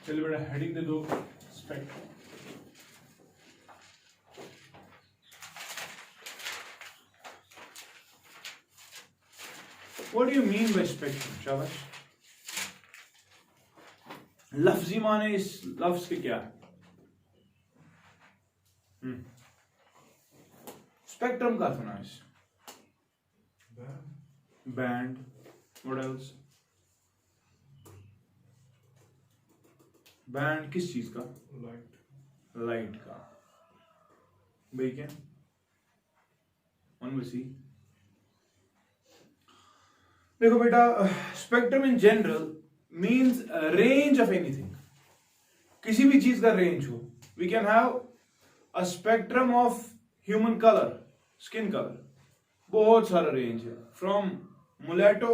चलिए बेटा हेडिंग दे दो spectrum. What do you mean by spectrum, शाबाश? लफ्जी माने इस लफ्ज के क्या है? स्पेक्ट्रम का सुना है? बैंड। What else? बैंड किस चीज का? लाइट का। भाई क्या? वन सी देखो बेटा, spectrum in general means range of anything, किसी भी चीज का रेंज हो। We can have a spectrum of human colour, skin colour, बहुत सारा रेंज है, from mulatto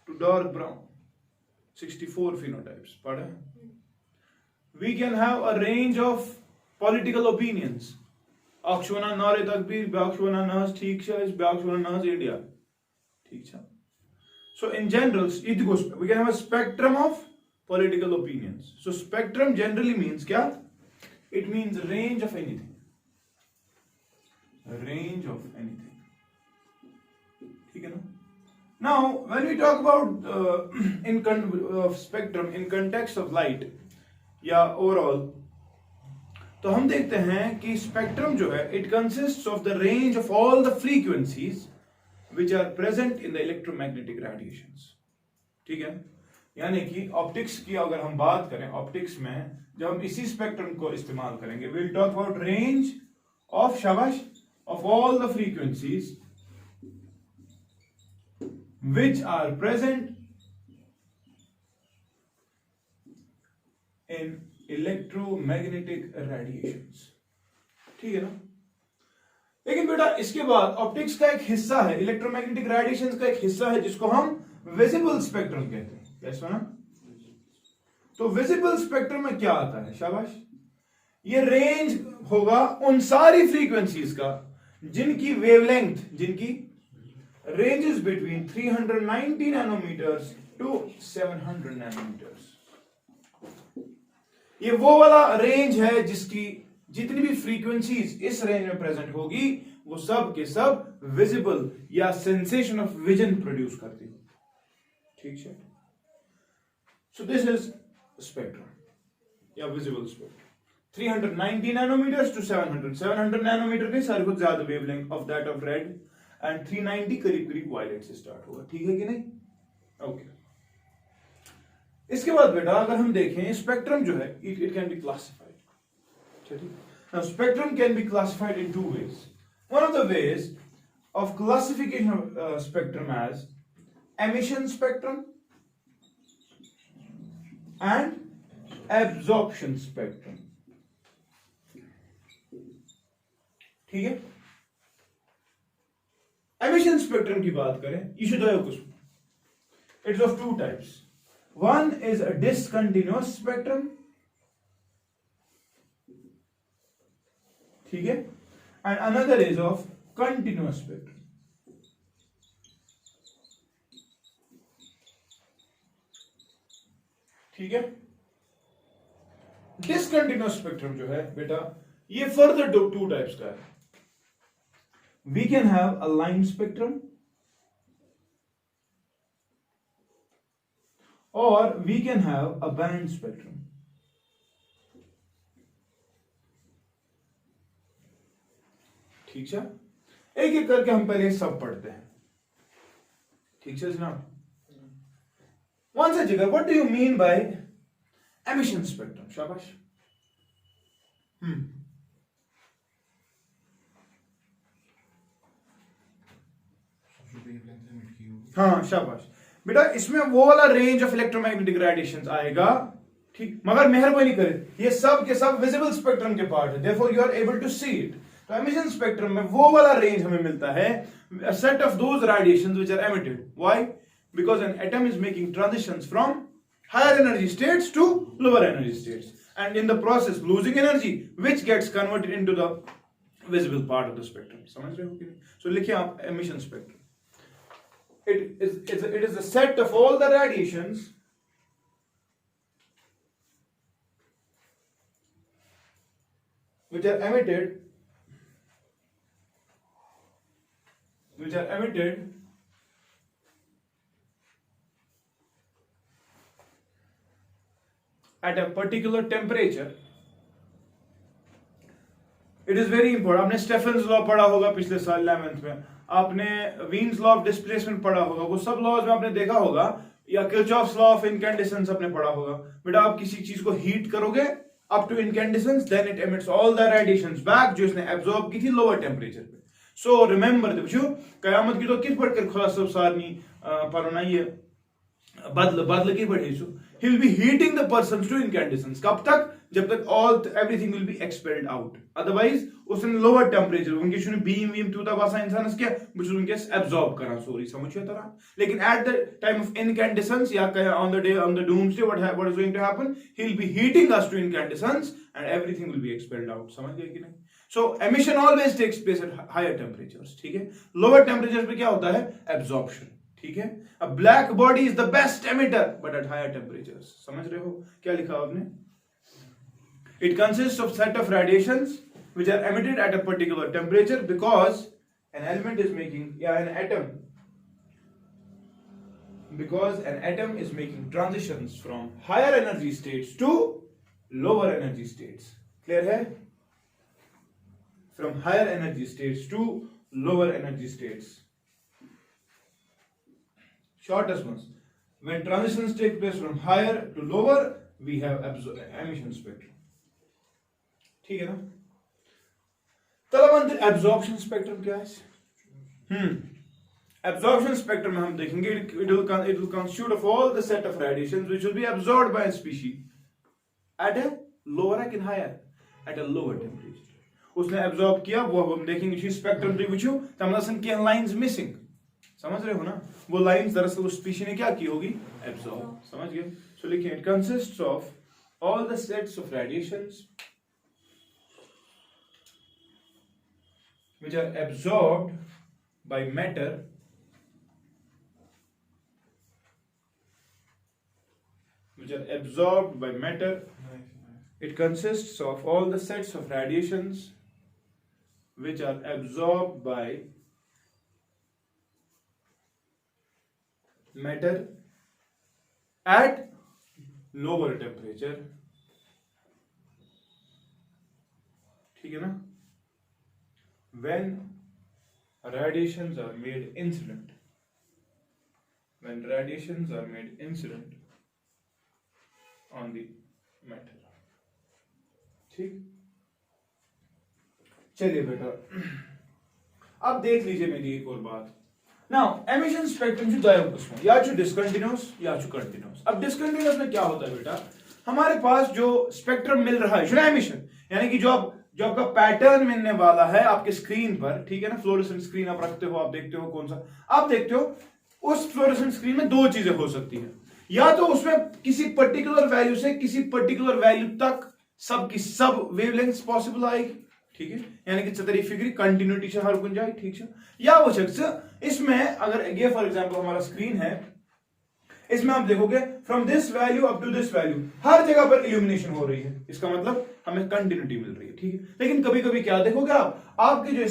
to dark brown, 64 phenotypes पढ़े। We can have a range of political opinions, अक्ष वनान नारे तकबीर, ब्याक्ष वनान नहस ठीक छा, ब्याक्ष वनान नहस इंडिया ठीक छा। So in general, we can have a spectrum of political opinions. So spectrum generally means क्या? It means range of anything. Range of anything. ठीक है ना? Now, when we talk about spectrum in context of light या overall, तो हम देखते हैं कि spectrum जो है, it consists of the range of all the frequencies which are present in the electromagnetic radiations. ठीक है, यानी कि ऑप्टिक्स की अगर हम बात करें, ऑप्टिक्स में जब हम इसी स्पेक्ट्रम को इस्तेमाल करेंगे, we'll talk about range of शाबाश of all the frequencies which are present in electromagnetic radiations. ठीक है ना? लेकिन बेटा इसके बाद ऑप्टिक्स का एक हिस्सा है, इलेक्ट्रोमैग्नेटिक रेडिएशंस का एक हिस्सा है जिसको हम विजिबल स्पेक्ट्रम कहते हैं। क्या सुना? तो विजिबल स्पेक्ट्रम में क्या आता है? शाबाश, ये रेंज होगा उन सारी फ्रीक्वेंसीज का जिनकी वेवलेंथ, जिनकी ranges between 390 nanometres to 700 nanometres. ये वो वाला रेंज है जिसकी जितनी भी फ्रीक्वेंसीज इस रेंज में प्रेजेंट होगी वो सब के सब विजिबल या सेंसेशन ऑफ विजन प्रोड्यूस करती है। ठीक है, सो दिस इज स्पेक्ट्रम या visible spectrum. 390 nanometres to 700 nanometre के सारे कुछ ज्यादा wavelength of that of red, and 390 करीब करीब वायलेट से स्टार्ट होगा। ठीक है कि नहीं? ओके। इसके बाद बेटा अगर हम देखें स्पेक्ट्रम जो है, it can be classified. Now spectrum can be classified in two ways. One of the ways of classification of spectrum as emission spectrum and absorption spectrum. ठीक है? Emission spectrum की बात करें, इशू दो कुछ, it's of two types. One is a discontinuous spectrum, ठीक है, and another is of continuous spectrum. ठीक है, discontinuous spectrum जो है बेटा ये further two types का है. We can have a line spectrum or we can have a band spectrum. ठीक है, एक एक करके हम पहले सब पढ़ते हैं। ठीक है जनाब, वन से जिगर, what do you mean bye emission spectrum? शाबाश। हाँ शाबाश बेटा, इसमें वो वाला रेंज ऑफ इलेक्ट्रोमैग्नेटिक रेडिएशंस आएगा। ठीक, मगर मेहरबानी करें, ये सब के सब विजिबल स्पेक्ट्रम के पार्ट है, therefore you are able to see it. तो एमिशन स्पेक्ट्रम में वो वाला रेंज हमें मिलता है, a set of those radiations which are emitted. Why? Because an atom is making transitions from higher energy states to lower energy states, and in the process losing energy, which gets converted into the visible part of the spectrum. समझ रहे हो कि नहीं? So लिखिए आप emission spectrum. It is a set of all the radiations which are emitted at a particular temperature. It is very important. आपने Stefan's law पढ़ा होगा पिछले साल 11th में, आपने वीन्स लॉ ऑफ डिस्प्लेसमेंट पढ़ा होगा, वो सब लॉज में आपने देखा होगा, या किरचॉफ्स लॉ ऑफ इनकैंडेसेंस आपने पढ़ा होगा. बेटा आप किसी चीज को हीट करोगे up to incandescence, then it emits all the radiations back जो इसने एब्जॉर्ब की थी लोअर टेम्परेचर पे. सो रिमेंबर बच्चों, कयामत की तो किस पढ़कर खुदा सब सारनी पढ़ना ये बदल की पढ़े सो he will be heating the persons to incandescence. कब तक? जब तक everything will be expelled out. Otherwise उसने lower temperature उनके शुरू बीम टूटा बासा इंसान क्या मुझे उनके absorb करा, सॉरी समझिए तरह. लेकिन at the time of incandescence या on the doomsday what is going to happen, he will be heating us to incandescence and everything will be expelled out. समझ गए कि नहीं? So emission always takes place at higher temperatures. ठीक है, lower temperatures पे क्या होता है? Absorption. ठीक है, a black body is the best emitter but at higher temperatures. समझ रहे हो क्या लिखा आपने? It consists of set of radiations which are emitted at a particular temperature because an element is making an atom is making transitions from higher energy states to lower energy states. Clear है? From higher energy states to lower energy states. Shortest ones. When transitions take place from higher to lower, we have emission spectrum. ठीक है ना? तब absorption spectrum क्या है? Absorption spectrum में हम देखेंगे it will constitute of all the set of radiations which will be absorbed by a species at a lower and higher at a lower temperature. उसने absorb किया, वो हम देखेंगे इसी spectrum पे विचु तमलसन के lines missing. समझ रहे हो ना? वो लाइंस दरअसल उस स्पीशीज ने क्या की होगी? एब्सॉर्ब. समझ गए? सो लिखिए it consists of all the sets of radiations which are absorbed by matter It consists of all the sets of radiations which are absorbed by matter at lower temperature. ठीक है ना? When radiations are made incident on the matter. ठीक, चलिए बेटा अब देख लीजिए मेरी एक और बात. नाउ एमिशन स्पेक्ट्रम जो दो किस्म, या जो डिसकंटिन्यूअस या जो कंटिन्यूअस. अब डिसकंटिन्यूअस में क्या होता है बेटा, हमारे पास जो स्पेक्ट्रम मिल रहा है जो एमिशन, यानी कि जो आपका पैटर्न मिलने वाला है आपके स्क्रीन पर, ठीक है ना, फ्लोरेसेंट स्क्रीन आप रखते हो, आप देखते हो कौन सा आप देखते हो, उस फ्लोरेसेंट स्क्रीन में दो चीजें हो सकती है. या तो उसमें किसी पर्टिकुलर वैल्यू से किसी पर्टिकुलर वैल्यू तक सब की सब वेवलेंथ पॉसिबल आएगी, ठीक है, यानी कि चतरी फिक्री कंटिन्यूटी से हर गुंजाई, ठीक है. या वो शख्स इसमें अगर ये फॉर एग्जांपल हमारा स्क्रीन है, इसमें आप देखोगे from this value up to this value हर जगह पर इल्यूमिनेशन हो रही है, इसका मतलब हमें कंटिन्यूटी मिल रही है, ठीक है. लेकिन कभी कभी क्या देखोगे आपके जो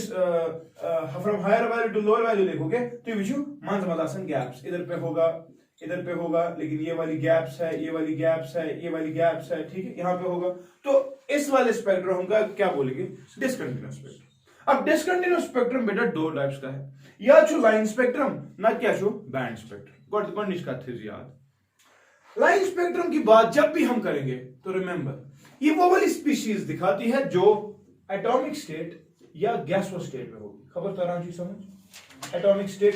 from higher value to lower value देखोगे तो विचु मंज मदासन गैप्स, इधर पे होगा लेकिन ये वाली गैप्स है, ये वाली गैप्स है, ये वाली गैप्स है, ठीक है, यहां पे होगा. तो इस वाले स्पेक्ट्रम का क्या बोलेंगे? Discontinuous spectrum. अब डिसकंटिन्यूअस स्पेक्ट्रम बेटा दो टाइप्स का है, या जो लाइन स्पेक्ट्रम ना क्या जो बैंड स्पेक्ट्रम. कौन इसका थे याद? लाइन स्पेक्ट्रम की बात जब भी हम करेंगे तो रिमेंबर ये वो वाली स्पीशीज दिखाती है जो एटॉमिक स्टेट या गैसोस स्टेट में होगी. खबर तरह जी समझ? एटॉमिक स्टेट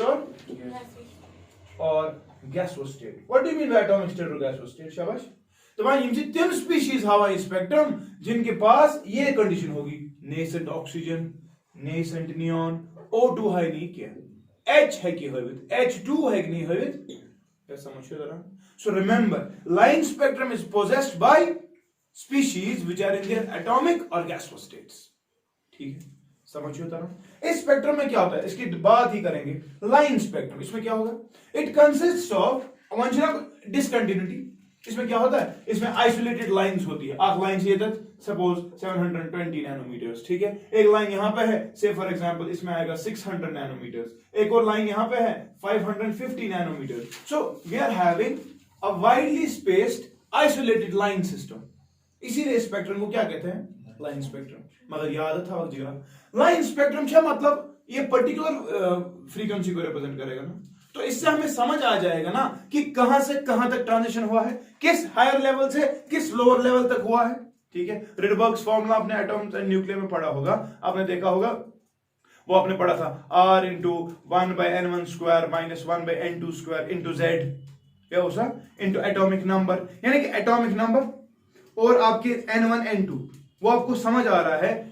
और gaseous state. What do you mean by atomic state और गैसोस स्टेट? शाबाश. तो भाई ये तीन स्पीशीज हवा स्पेक्ट्रम जिनके पास ये कंडीशन होगी, nascent oxygen, nascent neon, O2 है नहीं क्या, H है कि हवित, H2 है कि नहीं हवित, क्या समझिए जरा. So remember line spectrum is possessed by species which are in their atomic or gaseous states, ठीक है, समझिए जरा. इस स्पेक्ट्रम में क्या होता है इसकी बात ही करेंगे. लाइन स्पेक्ट्रम, इसमें क्या होगा? इट कंसिस्ट्स ऑफ डिसकंटिन्यूटी, इसमें क्या होता है, इसमें आइसोलेटेड लाइंस होती है। आख लाइन ये सपोज 720 नैनोमीटर्स, ठीक है। एक लाइन यहां पे है, से फॉर एग्जांपल इसमें आएगा 600 नैनोमीटर्स, एक और लाइन यहां पे है 550 nanometres. So we are having a widely spaced isolated line system, इसीलिए स्पेक्ट्रम को क्या कहते हैं, लाइन स्पेक्ट्रम। मगर याद था वक्त जरा, लाइन स्पेक्ट्रम क्या मतलब, ये पर्टिकुलर फ्रीक्वेंसी को रिप्रेजेंट करेगा ना। तो इससे हमें समझ आ जाएगा ना कि कहां से कहां तक ट्रांजिशन हुआ है, किस हायर लेवल से किस लोअर लेवल तक हुआ है, ठीक है। रिडबर्ग्स फॉर्मूला आपने एटॉम्स एंड न्यूक्लियर में पढ़ा होगा, आपने देखा होगा, वो आपने पढ़ा था R into 1/n1² minus 1/n2² into Z, क्या होगा, इंटू एटॉमिक नंबर, यानी कि एटॉमिक नंबर और आपके n1 n2, वो आपको समझ आ रहा है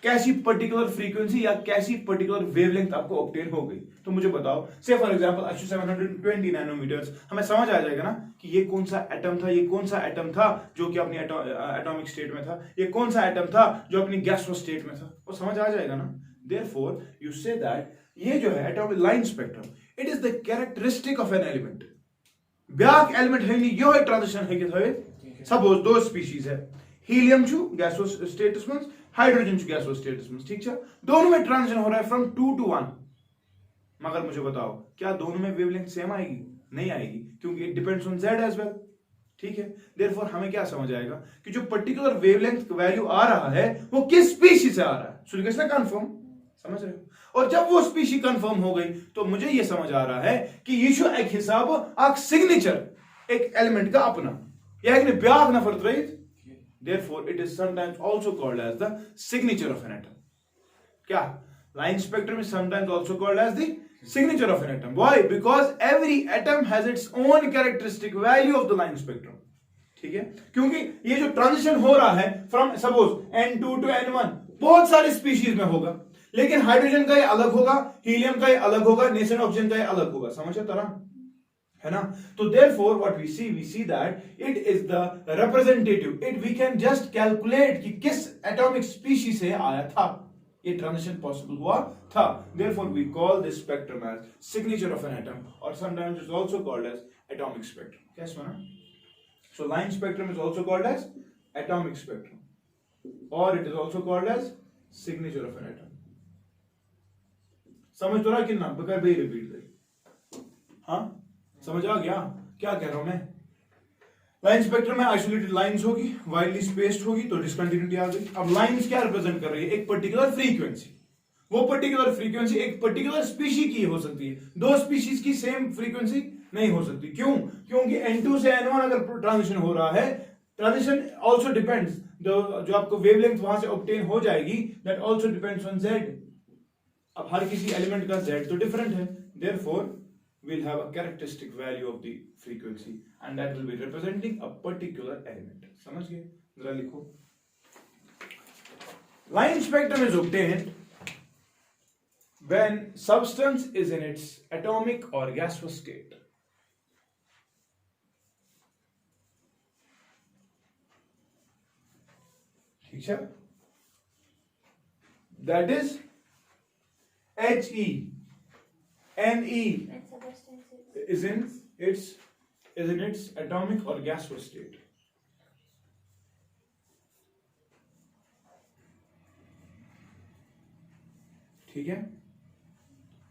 कैसी पर्टिकुलर फ्रीक्वेंसी या कैसी पर्टिकुलर वेवलेंथ आपको ऑब्टेन हो गई। तो मुझे बताओ, से फॉर एग्जांपल 720 नैनोमीटर्स, हमें समझ आ जाएगा ना कि ये कौन सा एटम था, ये कौन सा एटम था जो कि अपनी एटॉमिक स्टेट में था, ये कौन सा एटम था जो अपनी गैसियस स्टेट में था, वो समझ आ जाएगा ना। देयरफॉर यू से दैट ये जो है atomic line spectrum, it is the characteristic of an element. Back element है नहीं, यो ट्रांजिशन है कि सपोज दो स्पीशीज है, हीलियम छु गैसियस स्टेटस में, हाइड्रोजन गैसियस स्टेटस में, ठीक है, दोनों में ट्रांजिशन हो रहा है फ्रॉम 2 to 1। मगर मुझे बताओ क्या दोनों में वेवलेंथ सेम आएगी, नहीं आएगी, क्योंकि it depends on Z as well, ठीक है। देयरफॉर हमें क्या समझ आएगा कि जो पर्टिकुलर वेवलेंथ वैल्यू आ रहा है वो किस स्पीशीज से आ रहा है, सुन कैसे कंफर्म, समझ रहे हो। और जब वो स्पीशी कंफर्म हो गई तो मुझे ये समझ आ रहा है कि ये एक हिसाब आक सिग्नेचर एक एलिमेंट का अपना, या एक back नफर त्रैत। Therefore, it is sometimes also called as the signature of an atom. क्या? Line spectrum is sometimes also called as the signature of an atom. Why? Because every atom has its own characteristic value of the line spectrum. ठीक है? क्योंकि ये जो transition हो रहा है from suppose N2 to N1 बहुत सारी स्पीशीज में होगा, लेकिन हाइड्रोजन का ये अलग होगा, हीलियम का ये अलग होगा, नेसेंट ऑक्सीजन का ये अलग होगा, समझ तरह है ना। तो therefore what we see that it is the representative, it we can just calculate कि किस atomic species से आया था, ये transition possible हुआ था। Therefore we call this spectrum as signature of an atom, or sometimes it's also called as atomic spectrum. क्या सुना? So line spectrum is also called as atomic spectrum, or it is also called as signature of an atom. समझ तो रहा कि ना, बगैर भी repeat करें, हाँ समझ आ गया क्या कह रहा हूं मैं। लाइन स्पेक्ट्रम में आइसोलेटेड लाइंस होगी, वाइडली स्पेस्ड होगी, तो डिसकंटिन्यूटी आ गई। अब लाइंस क्या रिप्रेजेंट कर रही है, एक पर्टिकुलर फ्रीक्वेंसी, वो पर्टिकुलर फ्रीक्वेंसी एक पर्टिकुलर स्पीशी की हो सकती है, दो स्पीशीज की सेम फ्रीक्वेंसी नहीं हो सकती। क्यों? क्योंकि N2 से N1 अगर ट्रांजिशन हो रहा है, ट्रांजिशन ऑल्सो डिपेंड्स, जो आपको वेवलेंथ वहां से ऑब्टेन हो जाएगी, that also depends on Z। अब हर किसी एलिमेंट का Z तो डिफरेंट है, therefore we'll have a characteristic value of the frequency and that will be representing a particular element. समझ गए? जरा लिखो। Line spectrum is obtained when substance is in its atomic or gaseous state. ठीक है? That is He, Ne is in its atomic or gaseous state. ठीक है।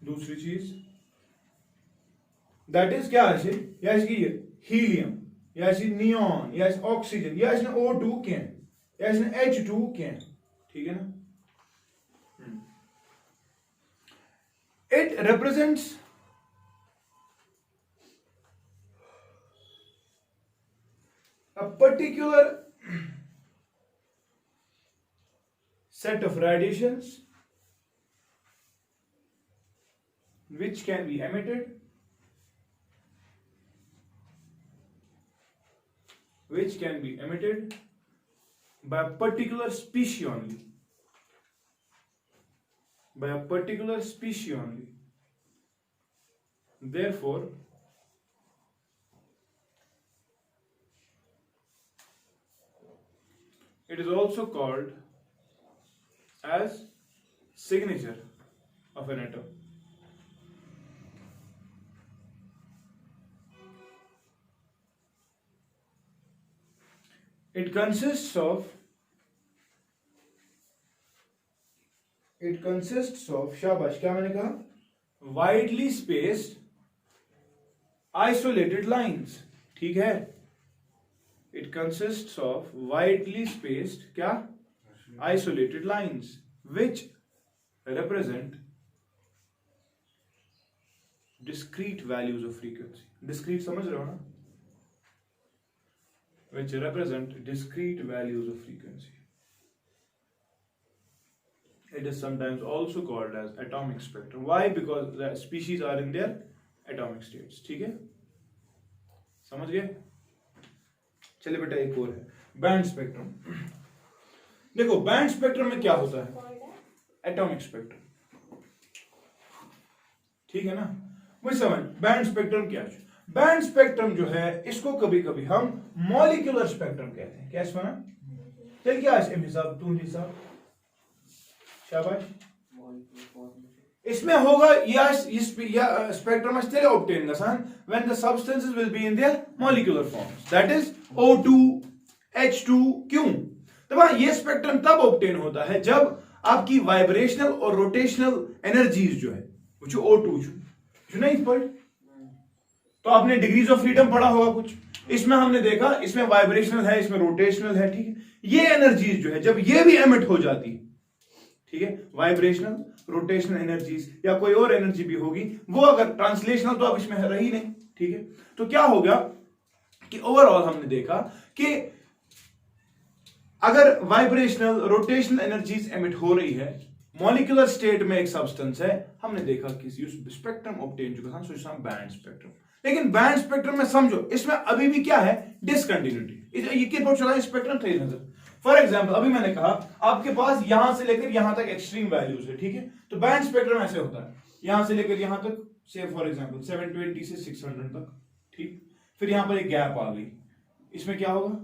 दूसरी चीज दैट इज क्या है, या इसकी हीलियम, या इसकी नियॉन, या इस ऑक्सीजन, या इसने O2 के, या इसने H2 के, ठीक है ना। It represents a particular set of radiations which can be emitted, by a particular species only, therefore it is also called as signature of an atom. It consists of शाबाश, क्या मैंने कहा, widely spaced isolated lines. ठीक है, it consists of widely spaced क्या, isolated lines which represent discrete values of frequency. Discrete समझ रहे हो ना, which represent discrete values of frequency. It is sometimes also called as atomic spectrum. Why? Because the species are in their atomic states. ठीक है, समझ गए? चलिए बेटा एक और है, बैंड स्पेक्ट्रम. देखो बैंड स्पेक्ट्रम में क्या होता है, एटॉमिक स्पेक्ट्रम. ठीक है ना, वही समझ. बैंड स्पेक्ट्रम क्या है? बैंड स्पेक्ट्रम जो है इसको कभी कभी हम मॉलिक्यूलर स्पेक्ट्रम कहते हैं. क्या इसमें चल क्या है हिसाब, तू हिसाब, शाबाश. इसमें होगा या स्पेक्ट्रम तेरे ऑब्टेन गसान when the substances will be in their molecular forms, that is O2 H2. क्यों? तो ये स्पेक्ट्रम तब ऑब्टेन होता है जब आपकी वाइब्रेशनल और रोटेशनल एनर्जीज जो है वो जो O2 जो नहीं पढ़, तो आपने डिग्रीज ऑफ फ्रीडम पढ़ा होगा कुछ, इसमें हमने देखा इसमें वाइब्रेशनल है, इसमें रोटेशनल है. ठीक है, ये एनर्जीज जो है जब ये भी एमिट हो जाती है, ठीक है, वाइब्रेशनल रोटेशनल एनर्जीज या कोई और एनर्जी भी होगी, वो अगर ट्रांसलेशनल तो अब इसमें रही नहीं. ठीक है, तो क्या हो गया कि ओवरऑल हमने देखा कि अगर वाइब्रेशनल रोटेशनल एनर्जीज एमिट हो रही है, मॉलिक्यूलर स्टेट में एक सब्सटेंस है, हमने देखा कि स्पेक्ट्रम ऑब्टेन जो था बैंड स्पेक्ट्रम. लेकिन बैंड स्पेक्ट्रम में समझो इसमें अभी भी क्या है, डिसकंटिन्यूटी. ये कितना चला स्पेक्ट्रम थे नजर. फॉर एग्जाम्पल अभी मैंने कहा आपके पास यहां से लेकर यहां तक एक्सट्रीम वैल्यूज है. ठीक है, तो बैंड स्पेक्ट्रम ऐसे होता है, यहां से लेकर यहां तक, से फॉर एग्जांपल 720 से 600 तक. ठीक, फिर यहां पर एक गैप आ गई, इसमें क्या होगा,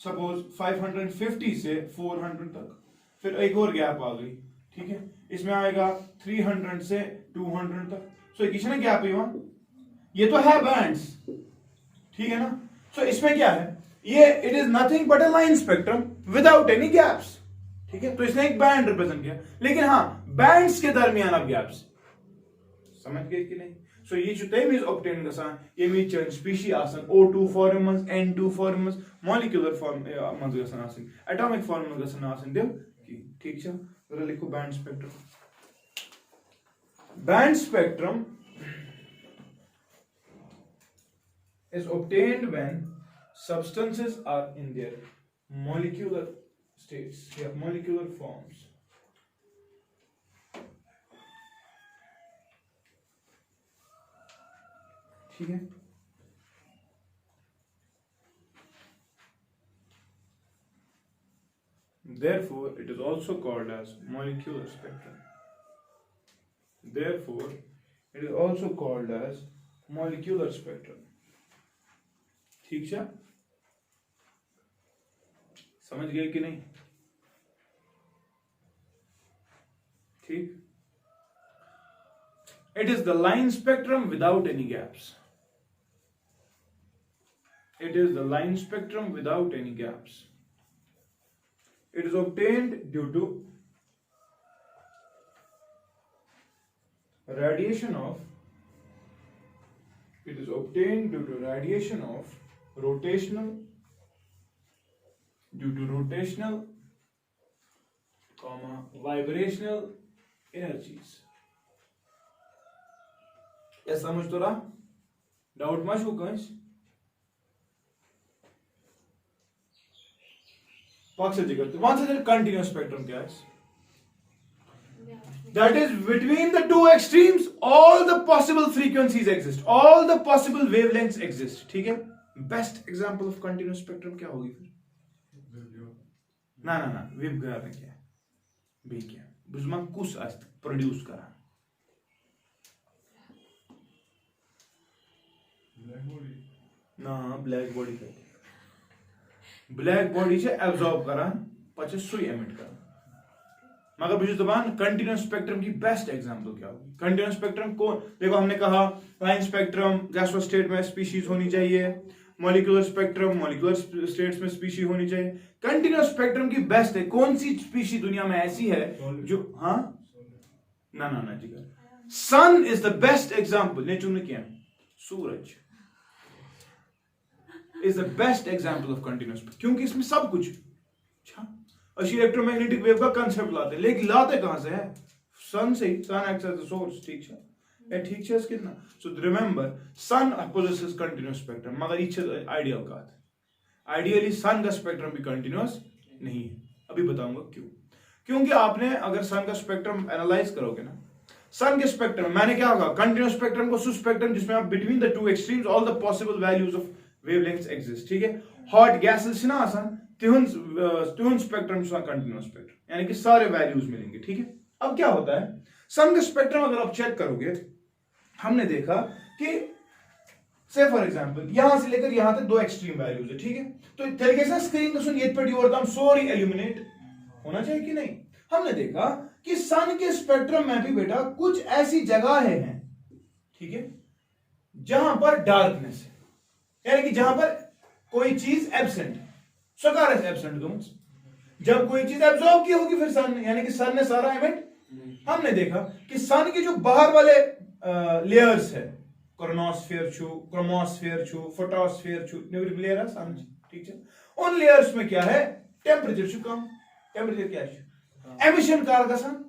सपोज 550 से 400 तक, फिर एक और गैप आ गई. ठीक है, इसमें आएगा 300 से 200 तक. सो एक किसी गैप है वहां, ये तो है बैंड्स. ठीक है ना, सो इसमें क्या है, ये it is nothing but a line spectrum without any gaps. ठीक है, तो इसने एक बैंड रिप्रेजेंट किया, लेकिन हाँ बैंड्स के दरमियान अब गैप्स. समझ गए कि नहीं? सो ये जो तमीज ऑब्टेन गसान, ये मीच स्पीशी आसन O2 फॉर्म मंज, N2 फॉर्म मंज, मॉलिक्यूलर फॉर्म मंज गसान आसन, एटॉमिक फॉर्म मंज गसान आसन दिल. ठीक है, जरा लिखो band spectrum. Band spectrum is obtained when substances are in their molecular states, yeah, molecular forms. ठीक है, therefore it is also called as molecular spectrum. Therefore it is also called as molecular spectrum. ठीक है, समझ गए कि नहीं? ठीक, it is the line spectrum without any gaps. It is the line spectrum without any gaps. It is obtained due to radiation of, it is obtained due to radiation of rotational, due to rotational, vibrational energies. या समझ तो रहा, doubt मत हो कंस. पक्ष जिगर वहां से कंटिन्यूस स्पेक्ट्रम क्या है, that is between the two extremes all the possible frequencies exist, all the possible wavelengths exist. ठीक है, best example of continuous spectrum क्या होगी फिर? ना ना ना विब क्या है, बी क्या बुझमा कुछ आज प्रोड्यूस करा ना, ब्लैक बॉडी कहते हैं, ब्लैक बॉडी से एब्जॉर्ब करा पचे सुई एमिट करा. मगर बुझ दबान कंटिन्यूस स्पेक्ट्रम की बेस्ट एग्जांपल क्या होगी? कंटिन्यूस स्पेक्ट्रम को देखो, हमने कहा लाइन स्पेक्ट्रम गैसों स्टेट में स्पीशीज होनी चाहिए, मॉलिक्यूलर स्पेक्ट्रम, मॉलिक्यूलर स्टेट्स में स्पीशी होनी चाहिए। कंटिन्यूअस स्पेक्ट्रम की बेस्ट है। कौन सी स्पीशी दुनिया में ऐसी है जो, हाँ ना जिगर, sun is the best example. ने चुन किया सूरज is the best example of continuous, क्योंकि इसमें सब कुछ अच्छी इलेक्ट्रोमैग्नेटिक वेव का कंसेप्ट लाते, लेकिन लाते कहां से है? सन से ही। Sun acts as the source. ठीक है, ठीक है कितना। So remember sun possesses continuous spectrum, मगर ये आइडियल का है। आइडियली सन का स्पेक्ट्रम भी कंटिन्यूअस नहीं है। अभी बताऊंगा क्यों। क्योंकि आपने अगर सन का स्पेक्ट्रम एनालाइज करोगे ना, सन के स्पेक्ट्रम, मैंने क्या कहा, कंटिन्यूअस स्पेक्ट्रम को सु स्पेक्ट्रम जिसमें आप between the two extremes all the possible values of wavelengths exist. ठीक है, हॉट गैसेस ना आसान तिहुन स्पेक्ट्रम कंटिन्यूअस स्पेक्ट्रम, यानी कि सारे वैल्यूज मिलेंगे। ठीक है, अब क्या होता है, सन का स्पेक्ट्रम अगर आप चेक करोगे, हमने देखा कि से फॉर एग्जांपल यहां से लेकर यहां तक दो एक्सट्रीम वैल्यूज है। ठीक है, तो तरीके से स्क्रीन को सुन ये पर योर सॉरी एल्यूमिनेट होना चाहिए कि नहीं। हमने देखा कि सन के स्पेक्ट्रम में भी बेटा कुछ ऐसी जगह हैं, ठीक है, जहां पर डार्कनेस है, यानी कि जहां पर कोई चीज एब्सेंट है। सकार है एब्सेंट का जब कोई चीज एब्जॉर्ब की होगी फिर सन, यानी कि सन ने सारा इमिट। हमने देखा कि सन के जो बाहर वाले लेयर्स है, कोरोनोस्फीयर छु, क्रोमोस्फीयर छु, फोटोस्फीयर छु, लेयर है सन। ठीक है, उन लेयर्स में क्या है, टेम्परेचर छु कम। टेम्परेचर क्या है, एमिशन कार सन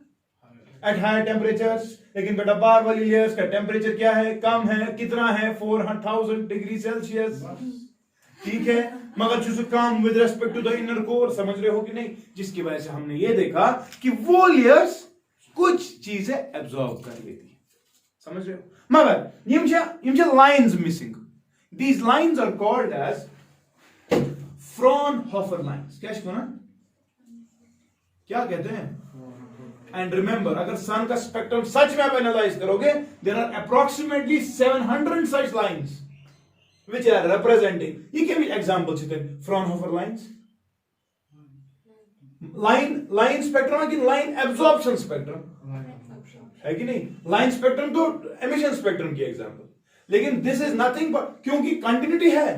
एट हायर टेम्परेचर्स, लेकिन बेटा बाहर वाली लेयर्स का टेम्परेचर क्या है, कम है। कितना है, 4000 डिग्री सेल्सियस। ठीक है, मगर चूंकि काम with respect to the inner core, समझ रहे हो कि नहीं, जिसकी वजह से हमने ये देखा कि वो लेयर्स कुछ चीजें एब्जॉर्ब कर लेती है। समझ रहे हो, मगर ये lines missing. These lines are called as Fraunhofer lines. क्या कहते हैं? एंड रिमेंबर, अगर सन का स्पेक्ट्रम सच में आप एनालाइज करोगे, there are approximately 700 such lines which are representing. You give me examples then. Fraunhofer lines, line spectrum की line absorption spectrum है कि नहीं? line spectrum तो emission spectrum की example, लेकिन this is nothing but, क्योंकि continuity है,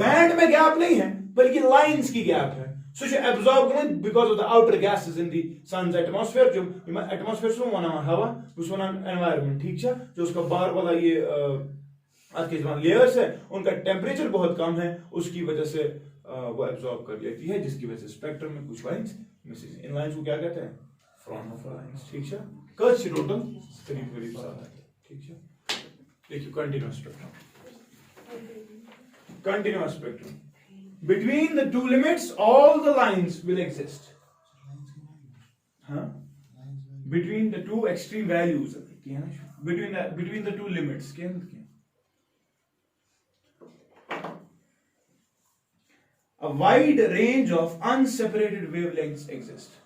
band में gap नहीं है, बल्कि lines की gap है। So जो absorb करें because of the outer gases in the sun's atmosphere, जो atmosphere से वहाँ हवा, उसमें environment, ठीक है, जो उसका बाहर वाला ये आज के लेयर्स है, उनका टेम्परेचर बहुत कम है, उसकी वजह से वो एब्जॉर्ब कर लेती है, जिसकी वजह से स्पेक्ट्रम में कुछ लाइंस मिसिंग है। इन लाइंस को क्या कहते हैं? Fraunhofer lines. ठीक है, कच्छ टोटल करीब साथ है। ठीक है, देखिए continuous spectrum between the two limits all the lines will exist. हाँ, between the two extreme values, between the two limits क्या है? A wide range of unseparated wavelengths exist.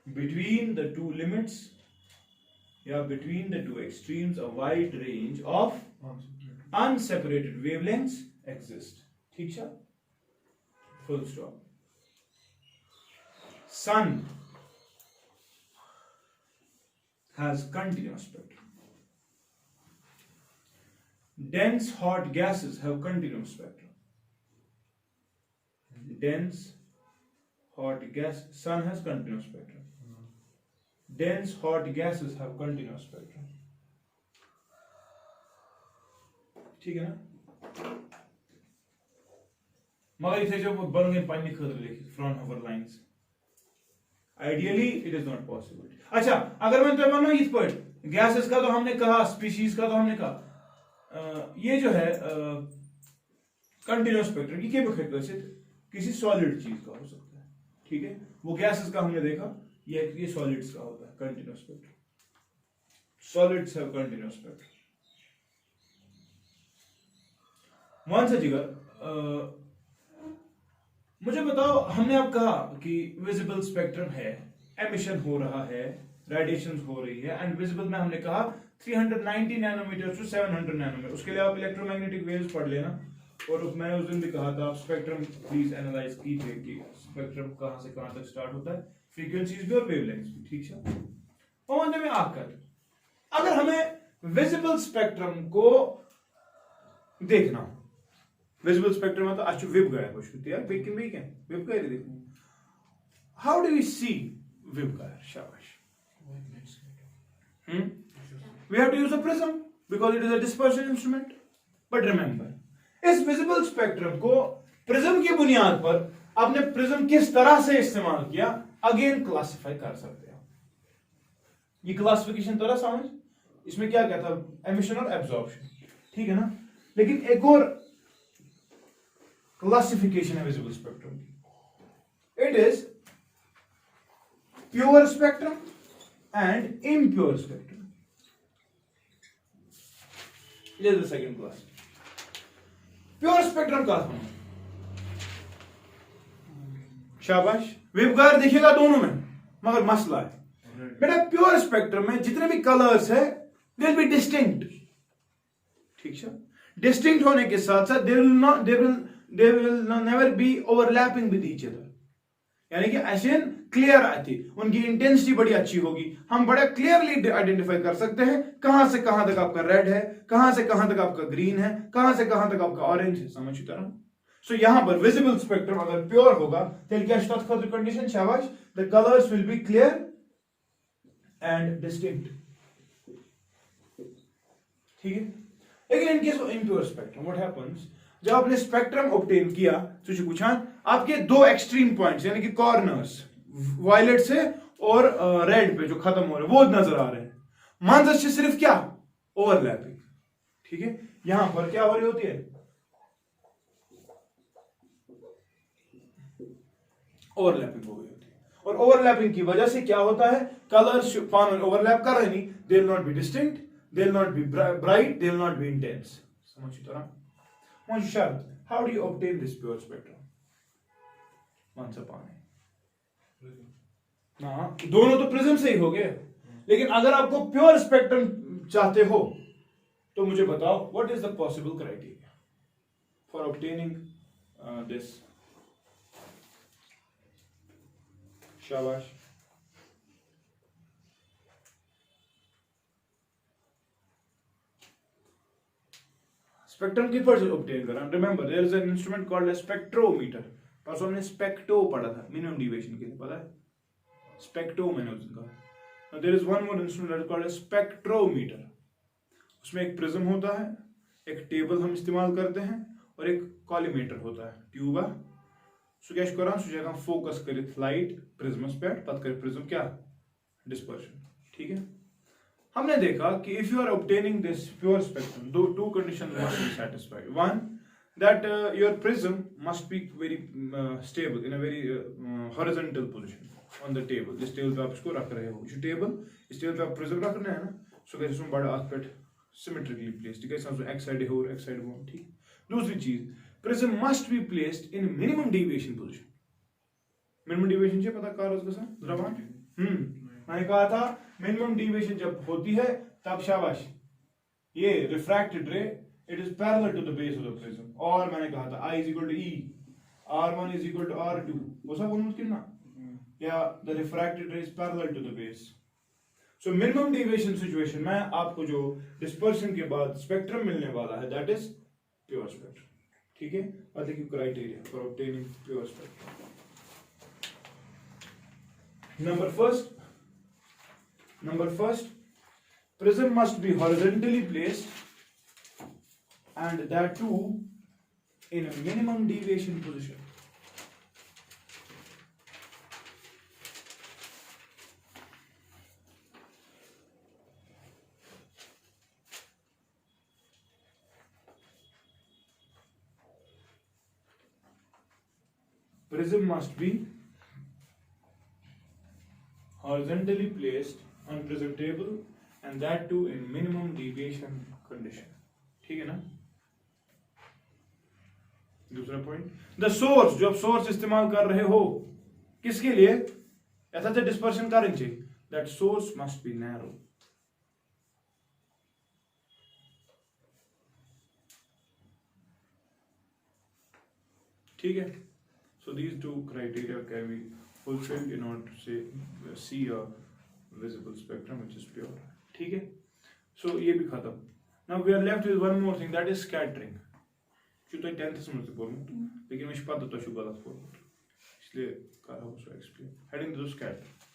Between the two limits, between the two extremes, a wide range of unseparated wavelengths exist. ठीक है? Full stop. Sun has continuous spectrum. Dense hot gases have continuous spectrum. Dense hot gas, sun has continuous spectrum. Dense hot gases have continuous spectrum. ठीक है ना? मगर इसे जब बन गए पानी खतर लेके Fraunhofer lines, ideally it is not possible. अच्छा, अगर मैं तो मानो इस पर गैसेस का तो हमने कहा, स्पीशीज का तो हमने कहा, ये जो है कंटिन्यूअस स्पेक्ट्रम ये किसी सॉलिड चीज का हो सकता है। ठीक है, वो गैसेस का हमने देखा, ये सॉलिड्स का होता है continuous spectrum. Solids have continuous spectrum. One से जिगर, मुझे बताओ, हमने अब कहा कि विजिबल स्पेक्ट्रम है, एमिशन हो रहा है, रेडिएशन हो रही है, एंड विजिबल में हमने कहा 390 नैनोमीटर टू 700 नैनोमीटर। उसके लिए आप इलेक्ट्रोमैग्नेटिक वेव्स पढ़ लेना, और मैं उस दिन भी कहा था आप स्पेक्ट्रम प्लीज एनालाइज कीजिए कि स्पेक्ट्रम कहां से कहां तक स्टार्ट होता है, फ्रीक्वेंसीज भी और वेवलेंथ्स भी। ठीक है, और में आकर अगर हमें विजिबल स्पेक्ट्रम को देखना विजिबल स्पेक्ट्रम में तो अच्छु विब गया कुछ यार बेकिन विब गया देखो हाउ डू वी सी विब गया शाबाश we have to use a prism because it is a dispersion instrument but remember इस विजिबल स्पेक्ट्रम को प्रिज्म की बुनियाद पर आपने प्रिज्म किस तरह से इस्तेमाल किया अगेन क्लासिफाई कर सकते हो ये क्लासिफिकेशन तरह समझ इसमें क्या कहता है एमिशन और एब्जॉर्प्शन ठीक है ना लेकिन एक और क्लासिफिकेशन है विजिबल स्पेक्ट्रम की it is pure spectrum and impure spectrum This is the second class. Pure spectrum का शाबाश वेवगाइड दिखेगा दोनों में मगर मसला है बेटा प्योर स्पेक्ट्रम में जितने भी कलर्स है दे विल बी डिस्टिंक्ट ठीक है डिस्टिंक्ट होने के साथ साथ they will never be overlapping with each other यानी कि एशियन क्लियर आती उनकी इंटेंसिटी बड़ी अच्छी होगी हम बड़ा क्लियरली आइडेंटिफाई कर सकते हैं कहां से कहां तक आपका रेड है कहां से कहां तक आपका ग्रीन है कहां से कहां तक आपका ऑरेंज है समझ तरह सो यहां पर विजिबल स्पेक्ट्रम अगर प्योर होगा तो क्या स्टार्ट फॉर द कंडीशन शाबाश the colours will be clear and distinct ठीक है लेकिन in case of impure spectrum what happens जब आपने स्पेक्ट्रम ऑब्टेन किया तो कुछान आपके दो एक्सट्रीम पॉइंट्स यानी कि कॉर्नर्स वायलेट से और रेड पे जो खत्म हो रहे हैं वो नजर आ रहे हैं मानस से सिर्फ क्या ओवरलैपिंग ठीक है यहां पर क्या हो रही होती है ओवरलैपिंग हो गई होती है और ओवरलैपिंग की वजह से क्या होता है कलर्स पान ओवरलैप कर रहे नहीं they will not be distinct they will not be bright they will not be intense समझ तरह how do you obtain this pure spectrum once upon हाँ दोनों तो प्रिज्म से ही हो गए लेकिन अगर आपको प्योर स्पेक्ट्रम चाहते हो तो मुझे बताओ what is the possible criteria for obtaining this शाबाश स्पेक्ट्रम की पर ऑब्टेन करा remember there is an instrument called a spectrometer परसों हमने स्पेक्टो पढ़ा था मिनिमम डेविएशन के लिए पता है स्पेक्टो मैंने उसका there is one more instrument called a spectrometer उसमें एक प्रिज्म होता है एक टेबल हम इस्तेमाल करते हैं और एक कॉलीमेटर होता है ट्यूब सो क्या करा सो जगह फोकस करित लाइट प्रिज्मस पे पत कर प्रिज्म क्या डिस्पर्शन ठीक है हमने देखा कि if you are obtaining this pure spectrum two condition must be satisfied one that your prism must be very stable in a very horizontal position on the table जिस टेबल पे आप इसको रख रहे हो जो टेबल इस टेबल पे आप प्रिज्म रख रहे हैं ना सो कैसे उसमें बड़ा आस्पेक्ट सिमेट्रिकली प्लेस्ड ठीक है सब एक साइड हो एक साइड वो ठीक दूसरी चीज prism must be placed in minimum deviation position minimum deviation से पता कार उसका सर जरा मैंने कहा था मिनिमम डेविएशन जब होती है तब शाबाश ये refracted ray it is parallel to the base of the prism और मैंने कहा था I is equal to E R1 is equal to R2 वो सब मुमकिन ना या the refracted ray is parallel to the base so minimum deviation situation में आपको जो डिस्पर्शन के बाद स्पेक्ट्रम मिलने वाला है दैट इज प्योर स्पेक्ट्रम ठीक है और देखिए criteria for obtaining pure spectrum Number first, prism must be horizontally placed and that too in a minimum deviation position. Prism must be horizontally placed on prism table and that too in minimum deviation condition ठीक है ना दूसरा point the source जो आप source इस्तेमाल कर रहे हो किसके लिए ऐसा से डिस्पर्शन करेंगे that source must be narrow ठीक है so these two criteria can be fulfilled in order to say see a visible spectrum which is pure ठीक है so ये भी खत्म now we are left with one more thing that is scattering तो 10th में पोर्मुत लेकिन मैं पता तो गलत पोर्मुत इसलिए कर सो एक्सप्लेन हेडिंग दो scatter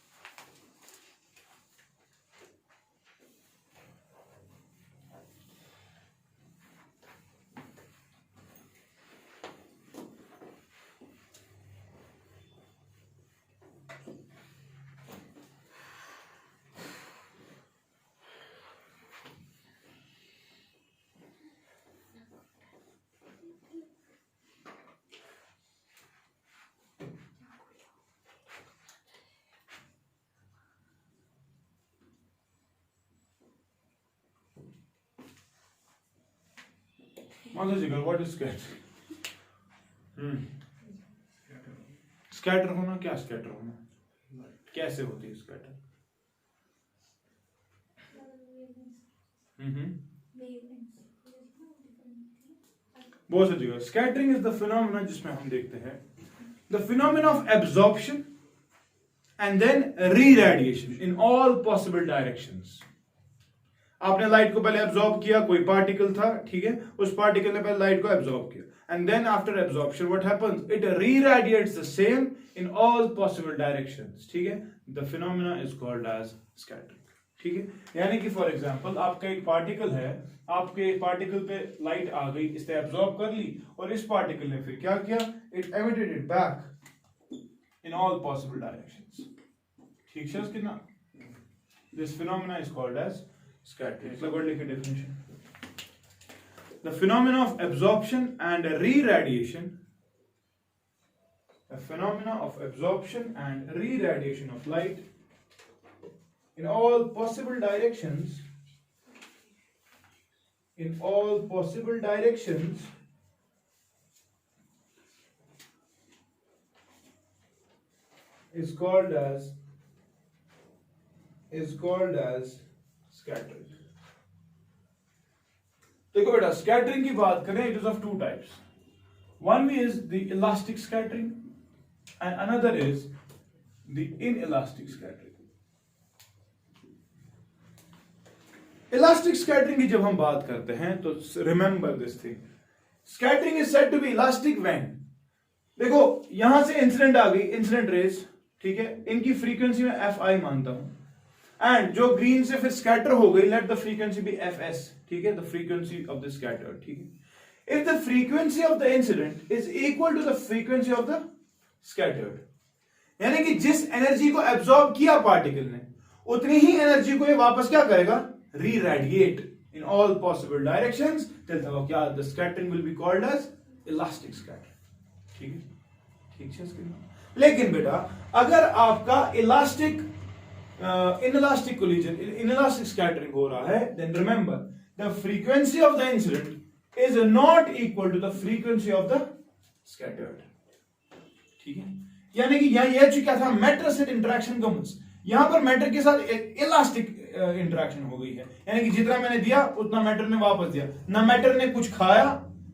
what is scatter scatter होना क्या स्कैटर होना कैसे होती है स्कैटर बहुत सी जगह स्कैटरिंग इज द फिनोमेना जिसमें हम देखते हैं the phenomena of absorption and then re-radiation in all possible directions आपने लाइट को पहले एब्जॉर्ब किया कोई पार्टिकल था ठीक है उस पार्टिकल ने पहले लाइट को एब्जॉर्ब किया and then after absorption what happens it re-radiates the same in all possible directions ठीक है the phenomena is called as scattering ठीक है यानी कि फॉर एग्जांपल आपका एक पार्टिकल है आपके पार्टिकल पे लाइट आ गई इसने एब्जॉर्ब कर ली और इस पार्टिकल ने फिर क्या किया it emitted it back in all possible directions ठीक है कि ना this phenomena is called as scattering. So what like a definition? The phenomena of absorption and re-radiation. The phenomena of absorption and re-radiation of light in all possible directions. In all possible directions. Is called as scattering देखो बेटा scattering की बात करें it is of two types one is the elastic scattering and another is the inelastic scattering elastic scattering की जब हम बात करते हैं तो remember this thing scattering is said to be elastic when देखो यहां से इंसिडेंट आ गई इंसिडेंट रेज ठीक है इनकी फ्रीक्वेंसी में एफ आई मानता हूं एंड जो ग्रीन से फिर स्कैटर हो गई let the frequency be F S ठीक है the frequency of the scatter ठीक है if the frequency of the incident is equal to the frequency of the scattered यानी कि जिस एनर्जी को एब्जॉर्ब किया पार्टिकल ने उतनी ही एनर्जी को ये वापस क्या करेगा re-radiate in all possible directions till क्या the scattering will be called as elastic scatter ठीक है लेकिन बेटा अगर आपका elastic inelastic collision inelastic scattering हो रहा है then remember the frequency of the incident is not equal to the frequency of the scattered ठीक है यानी कि यहां यह क्या था मैटर से इंटरेक्शन कम्स यहां पर मैटर के साथ इलास्टिक इंटरेक्शन हो गई है यानी कि जितना मैंने दिया उतना मैटर ने वापस दिया ना मैटर ने कुछ खाया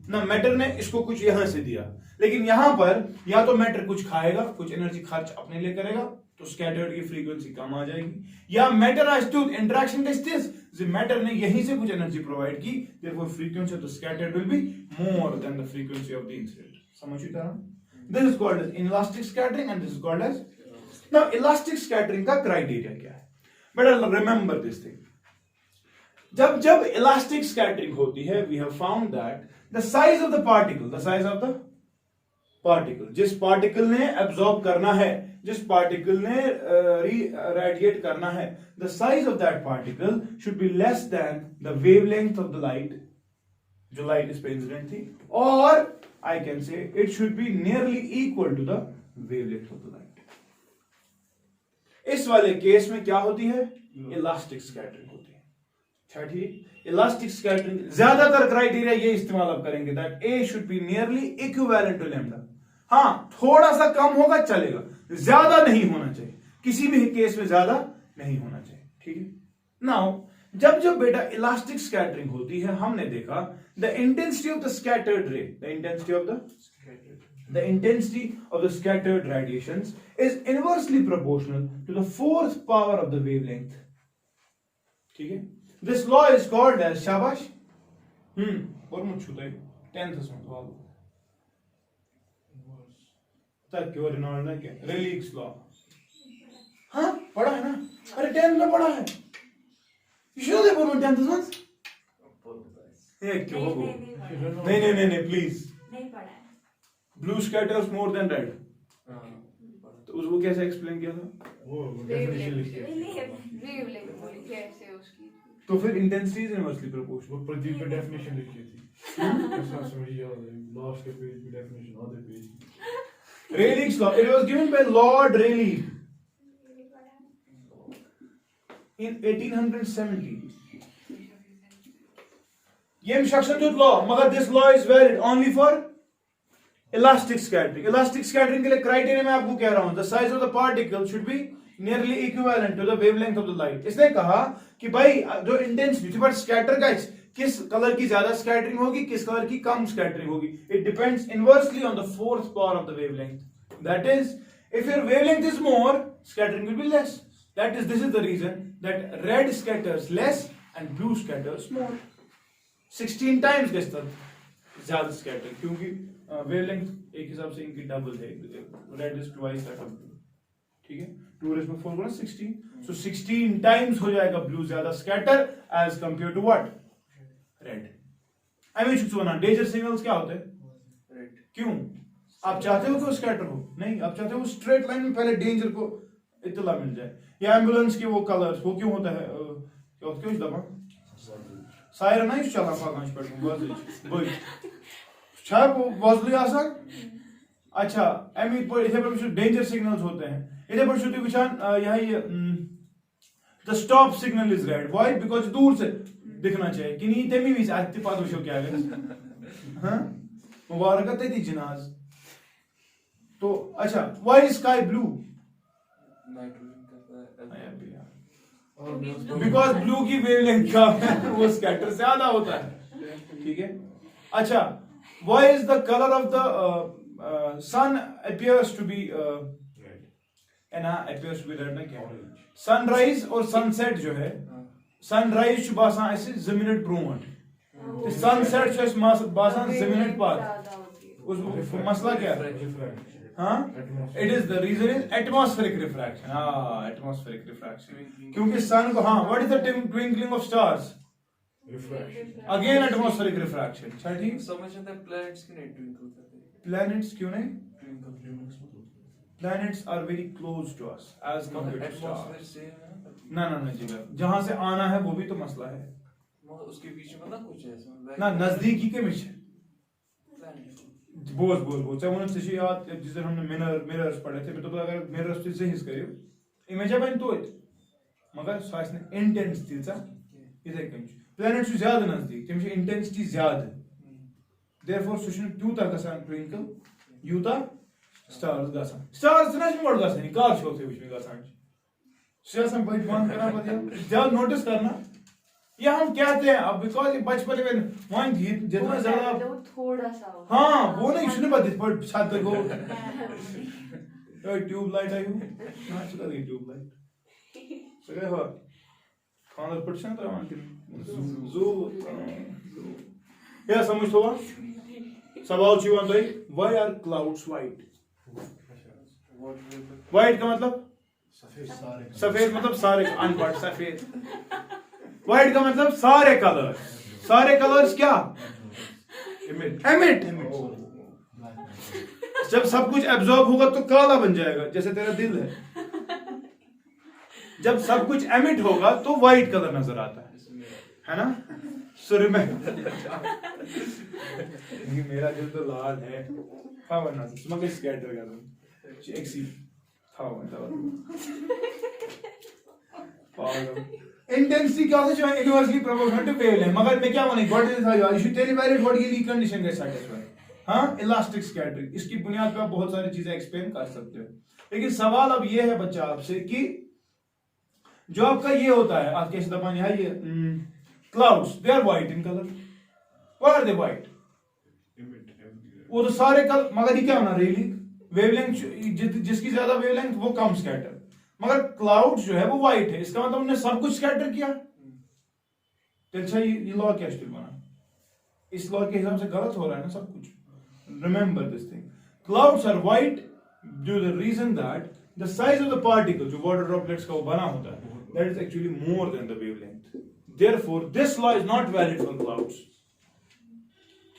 ना मैटर ने इसको कुछ यहां से दिया लेकिन यहां पर या तो मैटर कुछ खाएगा कुछ एनर्जी खर्च अपने लिए करेगा तो स्कैटर्ड की फ्रीक्वेंसी कम आ जाएगी या मैटर हैज टू इंटरेक्शन का स्टेज मैटर ने यहीं से कुछ एनर्जी प्रोवाइड की therefore frequency of the scattered will be more than the frequency of the incident समझिए तरह this is called as inelastic scattering and this is called as now elastic scattering का criteria क्या है बेटा remember this thing जब elastic scattering होती है we have found that the size of the particle जिस पार्टिकल ने एब्जॉर्ब करना है जिस पार्टिकल ने रेडिएट करना है the size of that particle should be less than the wavelength of the light जो लाइट इस पे इंसिडेंट थी और I can say it should be nearly equal to the wavelength of the light इस वाले case में क्या होती है इलास्टिक स्कैटरिंग होती है ठीक इलास्टिक स्कैटरिंग ज्यादातर क्राइटेरिया ये इस्तेमाल आप करेंगे that a should be nearly equivalent to lambda हाँ थोड़ा सा कम होगा चलेगा ज्यादा नहीं होना चाहिए किसी भी केस में ज्यादा नहीं होना चाहिए ठीक है नाउ जब बेटा इलास्टिक स्कैटरिंग होती है हमने देखा the intensity of the scattered ray the intensity of the scattered radiations is inversely proportional to the fourth power of the wavelength ठीक है this law is called as शाबाश और मुझे 10th में वालो तक क्यों रिनॉल्ड ने क्या रेलिक्स लॉ हाँ पढ़ा है ना अरे 10th में पढ़ा है यू दे बोलो 10th में ये क्यों नहीं प्लीज नहीं पढ़ा है blue scatters more than red तो उसको कैसे एक्सप्लेन किया था वो डेफिनेशन लिखी है वेवलेंथ बोली कैसे उसकी तो फिर इंटेंसिटी इज इनवर्सली प्रोपोर्शनल वो प्रदीप पे डेफिनेशन लिखी थी ऐसा समझ याद है लास्ट के पेज पे डेफिनेशन आधे page Rayleigh's law. It was given by Lord Rayleigh in 1870. ये इंस्ट्रक्शन जो लॉ मगर this law is valid only for elastic scattering elastic scattering के लिए क्राइटेरिया मैं आपको कह रहा हूं the size of the particle should be nearly equivalent to the wavelength of the light इसने कहा कि भाई जो इंटेंसिटी पर स्कैटर का किस कलर की ज्यादा स्कैटरिंग होगी किस कलर की कम स्कैटरिंग होगी it depends inversely on the fourth power of the wavelength that is if your wavelength is more scattering will be less that is this is the reason that red scatters less and blue scatters more 16 times के स्तर ज्यादा scatter क्योंकि wavelength एक हिसाब से इनकी double है red is twice that of blue ठीक है 2 raised by 4 गुना 16 सो 16 टाइम्स हो जाएगा ब्लू ज्यादा scatter as compare to what red I mean सुना डेंजर सिग्नल्स क्या होते हैं रेड क्यों आप चाहते हो कि वो स्कैटर हो नहीं आप चाहते हो स्ट्रेट लाइन में पहले डेंजर को इत्तला मिल जाए या एम्बुलेंस के वो कलर्स वो क्यों होता है क्यों दबा सायरन ना चला पागांच पे बज छा वो वजली आसान अच्छा एमी इथे पर डेंजर सिग्नल्स होते हैं इधर पर शुद्ध विचार यहाँ ये the stop signal is red why because दूर से दिखना चाहिए कि नहीं तेमी भी आते पास वशो क्या है हाँ मुबारकत है दी जनाज तो अच्छा why sky blue because blue की वेवलेंथ का वो स्कैटर ज्यादा होता है ठीक है अच्छा why is the colour of the sun appears to be appears to be red ना क्या सनराइज और सनसेट जो है सनराइज छु बासान ऐसे 2 मिनट ब्रोंट सनसेट छु ऐसे बासान 2 मिनट बाद उस मसला क्या है हाँ it is the reason is atmospheric refraction हाँ एटमॉस्फेरिक रिफ्रैक्शन क्योंकि सन को हाँ what is the twinkling of stars refraction again atmospheric refraction अच्छा ठीक समझ आता है प्लैनेट्स क्यों नहीं ट्विंकल करते प्लैनेट्स क्यों नहीं twinkle planets are very close to us as compared to atmosphere stars से है ना जी जहां से आना है वो भी तो मसला है मगर उसके बीच में ना कुछ है इसमें ना नजदीकी के मिश प्लैनेट बोल चाहे उन्होंने से याद जिस दिन हमने मिरर्स पढ़े थे तो अगर मिरर्स से सही करियो इमेज है बन तो मगर साइज ने इंटेंस थी सा इधर कहीं प्लैनेट से ज्यादा नजदीक तम इंटेंसिटी ज्यादा देयरफॉर सुशन ट्यूटा गसान ट्विंकल यूटा स्टार्स ना मोड़ गसान कार शो थे विच में गसान सियासत बच बंद करना पड़ता ज्यादा नोटिस करना या हम कहते हैं अब बिकॉज बचपन में वन गीत जितना ज्यादा थोड़ा सा हाँ वो नहीं सुने बात पर छात्र को ट्यूबलाइट आई हूँ ना चला गई ट्यूबलाइट सगे हो खाना पड़छन तो मान जू या समझ तो सवाल जीवन भाई why are clouds white white का मतलब सफेद मतलब सारे अनपढ़ सफेद व्हाइट का मतलब सारे कलर्स क्या एमिट जब सब कुछ एब्जॉर्ब होगा तो काला बन जाएगा जैसे तेरा दिल है जब सब कुछ एमिट होगा तो व्हाइट कलर नजर आता है ना सुर में मेरा दिल तो लाल है हाँ वरना स्मग स्कैटर कर एक सी था इंटेंसिटी क्या होता है इनवर्सली प्रोपोर्शनल टू वेवलेंथ मगर मैं क्या माने what is you should tell valid what ये कंडीशन के सैटिस्फाई हां इलास्टिक स्कैटरिंग इसकी बुनियाद पे आप बहुत सारी चीजें एक्सप्लेन कर सकते हो लेकिन सवाल अब ये है बच्चा आपसे कि जो आपका ये होता है आप कैसे दबान है ये clouds they are white in colour why are they white वो तो सारे कलर मगर ये क्या होना रियली वेवलेंथ जिसकी ज्यादा वेवलेंथ वो कम स्कैटर मगर क्लाउड जो है वो व्हाइट है इसका मतलब हमने सब कुछ स्कैटर किया तो अच्छा ये लॉ क्या स्टिल बना इस लॉ के हिसाब से गलत हो रहा है ना सब कुछ. Remember this thing. Clouds are white due to the reason that the size of the particle जो water droplets का वो बना होता है, that is actually more than the wavelength. Therefore, this law is not valid for clouds.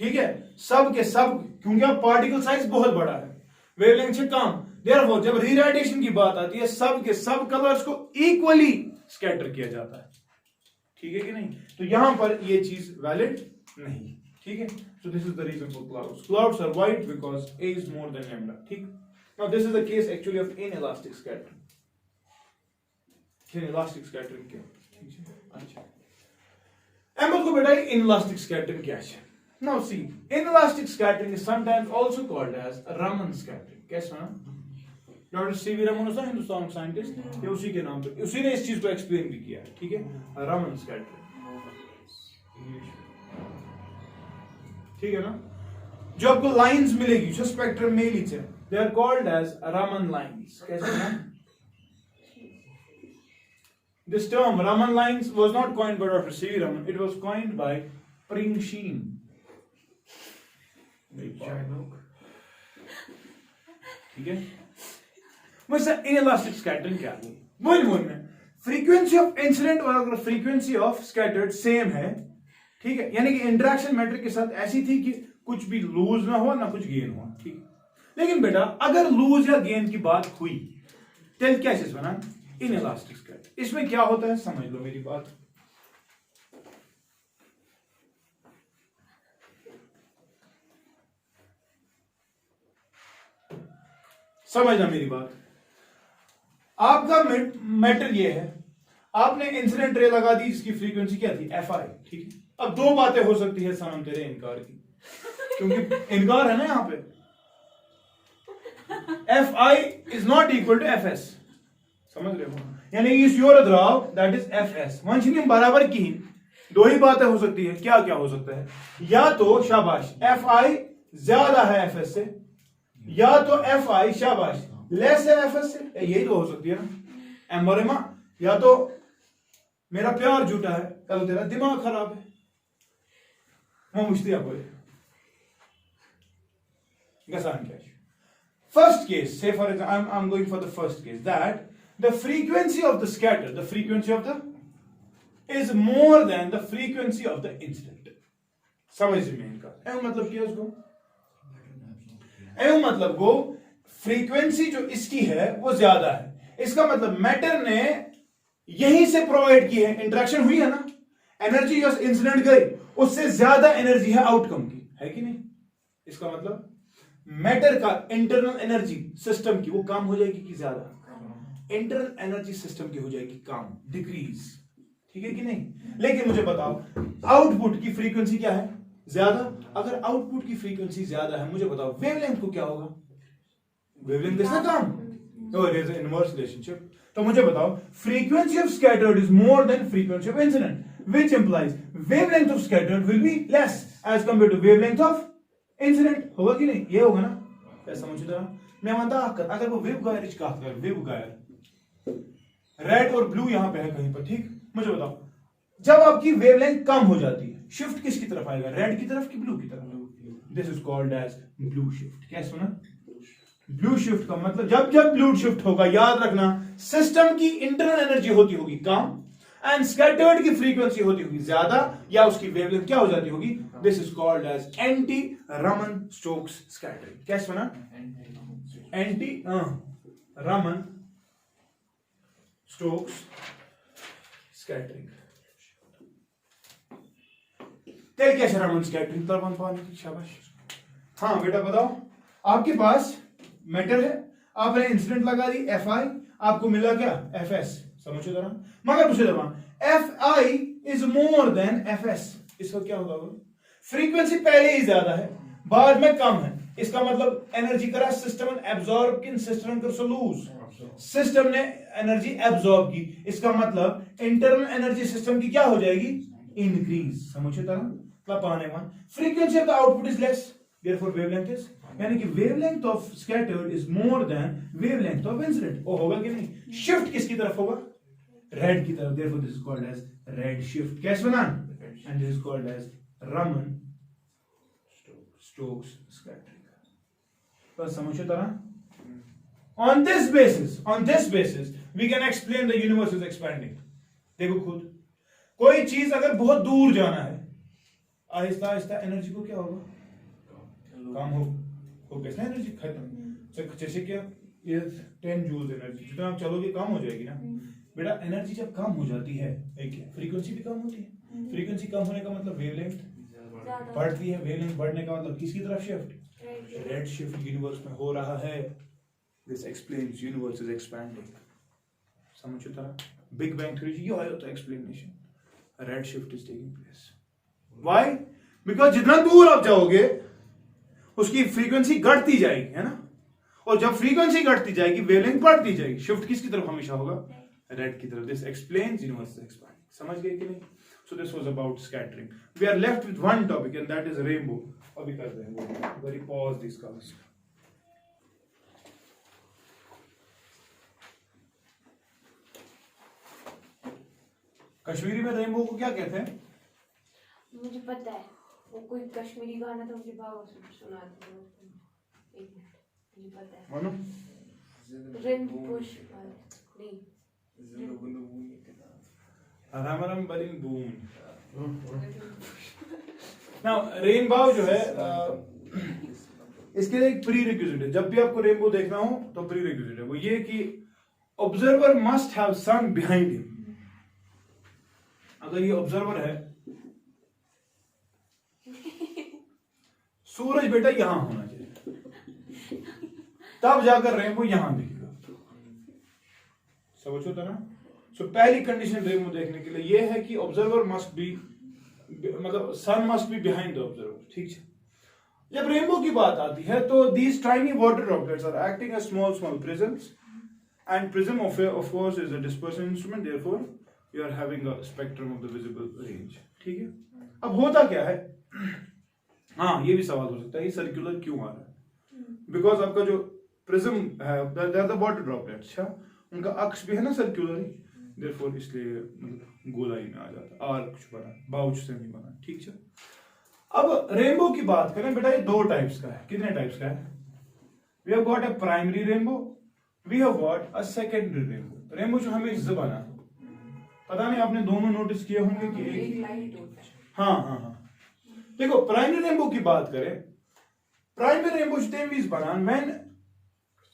ठीक है, सब के सब, क्योंकि अब पार्टिकल साइज बहुत बड़ा है, वेवलेंथ से कम. Therefore, जब रीरेडिएशन की बात आती है, सब के सब कलर्स को इक्वली स्कैटर किया जाता है. ठीक है कि नहीं? तो यहां पर ये चीज वैलिड नहीं. ठीक है, so this is the reason for clouds. Clouds are white because A is more than lambda. ठीक. Now this is the case actually of inelastic scattering. Inelastic scattering क्या? ठीक है. अच्छा. एम को बेटा inelastic scattering क्या है? Now see, inelastic scattering is sometimes also called as Raman scattering. कैसा ना? डॉक्टर सीवी रमन था हिंदुस्तान साइंटिस्ट, ये उसी के नाम पे, उसी ने इस चीज को एक्सप्लेन भी किया है. ठीक है, रमन स्कैटरिंग. ठीक है ना? जो आपको लाइंस मिलेगी जो स्पेक्ट्रम में लीजिए, they are called as Raman lines. कैसे ना? This term Raman lines was not coined by Dr. C.V. Raman. It was coined by Pringsheen. ठीक है. वैसे inelastic scattering क्या है? वही बोलना है. फ्रीक्वेंसी ऑफ इंसिडेंट और अगर फ्रीक्वेंसी ऑफ स्कैटर्ड सेम है, ठीक है, यानी कि इंटरेक्शन मैटर के साथ ऐसी थी कि कुछ भी लूज ना हो ना कुछ गेन हो. ठीक. लेकिन बेटा अगर लूज या गेन की बात हुई, तो क्या चीज बना? Inelastic scatter. इसमें क्या होता है समझ लो मेरी बात. समझना मेरी बात. आपका मैटर ये है, आपने इंसिडेंट रे लगा दी जिसकी फ्रीक्वेंसी क्या थी? Fi. ठीक है. अब दो बातें हो सकती है सनम तेरे इनकार की, क्योंकि इनकार है ना यहां पे. Fi is not equal to Fs. समझ रहे हो? यानी इस योर द्राव दैट इज Fs. वंशनी बराबर की दो ही बातें हो सकती है. क्या क्या हो सकता है? या तो शाबाश Fi ज्यादा है Fs से, या तो Fi शाबाश लेस है Fs से. यही तो हो सकती है ना. एम्बोरेमा, या तो मेरा प्यार झूठा है या तो तेरा दिमाग खराब है. मैं मुझती आपको गसान क्या. First case, say for example, I'm going for the first case, that the frequency of the scatter, the frequency of the is more than the frequency of the incident. समझ में इनका एवं मतलब क्या उसको? एवं मतलब को फ्रीक्वेंसी जो इसकी है वो ज्यादा है. इसका मतलब मैटर ने यहीं से प्रोवाइड की है, इंटरेक्शन हुई है ना, एनर्जी जो इंसिडेंट गई उससे ज्यादा एनर्जी है आउटकम की, है कि नहीं? इसका मतलब मैटर का इंटरनल एनर्जी सिस्टम की वो कम हो जाएगी कि ज्यादा? इंटरनल एनर्जी सिस्टम की हो जाएगी कम, डिक्रीज. ठीक है कि नहीं? लेकिन मुझे बताओ आउटपुट की फ्रीक्वेंसी क्या है? ज्यादा. अगर आउटपुट की फ्रीक्वेंसी ज्यादा है, मुझे बताओ वेवलेंथ को क्या होगा? वेवलेंथ इससे कम. तो there is an inverse relationship. तो मुझे बताओ frequency of scattered is more than frequency of incident, which implies wavelength of scattered will be less as compared to wavelength of incident. होगा कि नहीं? ये होगा ना. ऐसा मुझे तो मैं मानता अगर वो वेव गायर का कर वेव गायर रेड और ब्लू यहां पे है कहीं पर. ठीक. मुझे बताओ जब आपकी वेवलेंथ कम हो जाती है, शिफ्ट किसकी तरफ आएगा? रेड की तरफ कि ब्लू की तरफ? This is called as blue shift. क्या सुना? ब्लू शिफ्ट का मतलब जब जब ब्लू शिफ्ट होगा, याद रखना सिस्टम की इंटरनल एनर्जी होगी कम एंड स्कैटर्ड की फ्रीक्वेंसी होगी ज्यादा, या उसकी वेवलेंथ क्या हो जाती होगी? This is called as anti Raman Stokes scattering. क्या सुना? Anti Raman Stokes scattering. तेरे क्या रमन स्कैटरिंग तरबन पाने की. शाबाश. हाँ बेटा बताओ. आपके पास मैटर है, आपने इंसिडेंट लगा दी Fi, आपको मिला क्या? Fs. समझो जरा. मगर पूछे जरा Fi is more then Fs. इसका क्या होगा? फ्रीक्वेंसी पहले ही ज्यादा है, बाद में कम है. इसका मतलब एनर्जी करा सिस्टम ने एब्जॉर्ब किन सिस्टम कर लूज. सिस्टम ने एनर्जी एब्जॉर्ब की. इसका मतलब इंटरनल एनर्जी सिस्टम की क्या हो जाएगी? इंक्रीज. समझो जरा. मतलब पाने one frequency of the output is less, therefore wavelength is, यानी कि wavelength of scattered is more then wavelength of incident. वो होगा कि नहीं? शिफ्ट किसकी तरफ होगा? रेड की तरफ. therefore this is called as red shift. कैसे बना? and this is called as Raman Stokes scattering. बस समझो तरह. On this basis, we can explain the universe is expanding. देखो खुद, कोई चीज अगर बहुत दूर जाना है, आहिस्ता आहिस्ता एनर्जी को क्या होगा? कम हो कैसे एनर्जी खत्म. जैसे क्या ये 10 जूल्स एनर्जी जितना आप चलोगे कम हो जाएगी ना बेटा. एनर्जी जब कम हो जाती है फ्रीक्वेंसी भी कम होती है. फ्रीक्वेंसी कम होने का मतलब वेवलेंथ बढ़ती है. वेवलेंथ बढ़ने का मतलब किसकी तरफ शिफ्ट? रेड शिफ्ट यूनिवर्स में हो रहा है. This explains universe is expanding. समझो तरह बिग बैंग थ्योरी ये आया होता है explanation. Red shift is taking place. Why? Because जितना दूर आप जाओगे उसकी फ्रीक्वेंसी घटती जाएगी, है ना. और जब फ्रीक्वेंसी घटती जाएगी वेवलेंथ बढ़ती जाएगी. शिफ्ट किसकी तरफ हमेशा होगा? रेड की तरफ. This explains universe expanding. समझ गए कि नहीं? So this was about scattering. We are left with one topic and that is rainbow. अभी कर रहे हैं वो. Very pause this colours. Kashmiri में रेनबो को क्या कहते हैं? मुझे पता है वो कोई कश्मीरी गाना था मुझे बाबा सुना था. एक मिनट मुझे पता है. मानो रेनपुश नहीं रामरम बलिंग बूम. नाउ रेनबो जो है इसके लिए एक प्री रिक्विजिट है. जब भी आपको रेनबो देखना हो तो प्री रिक्विजिट है वो ये कि observer must have sun behind him. अगर ये ऑब्जर्वर है सूरज बेटा यहां होना चाहिए तब जाकर रेनबो यहां दिखेगा. समझो तो ना. सो पहली कंडीशन रेनबो देखने के लिए ये है कि ऑब्जर्वर मस्ट बी मतलब sun must be behind the observer. ठीक है. जब रेनबो की बात आती है तो these tiny water droplets are acting as small prisms and prism of course is a dispersion instrument. Therefore you are having a spectrum of the visible range. ठीक है. अब होता क्या है? हाँ ये भी सवाल हो सकता है ये सर्कुलर क्यों आ रहा है? बिकॉज आपका जो प्रिज्म है they are the water droplets. अच्छा उनका अक्ष भी है ना सर्कुलर ही. देयरफॉर इसलिए मतलब गोलाई में आ जाता. आर्क बना बाउच से नहीं बना. ठीक है. अब रेनबो की बात करें बेटा ये दो टाइप्स का है. कितने टाइप्स का है? We have got a primary rainbow. We have got a secondary rainbow. Rainbow जो हमें ज बना पता नहीं आपने दोनों नोटिस किए होंगे कि एक लाइट होता है. हाँ देखो प्राइमरी रेनबो की बात करें. Primary rainbow is banan when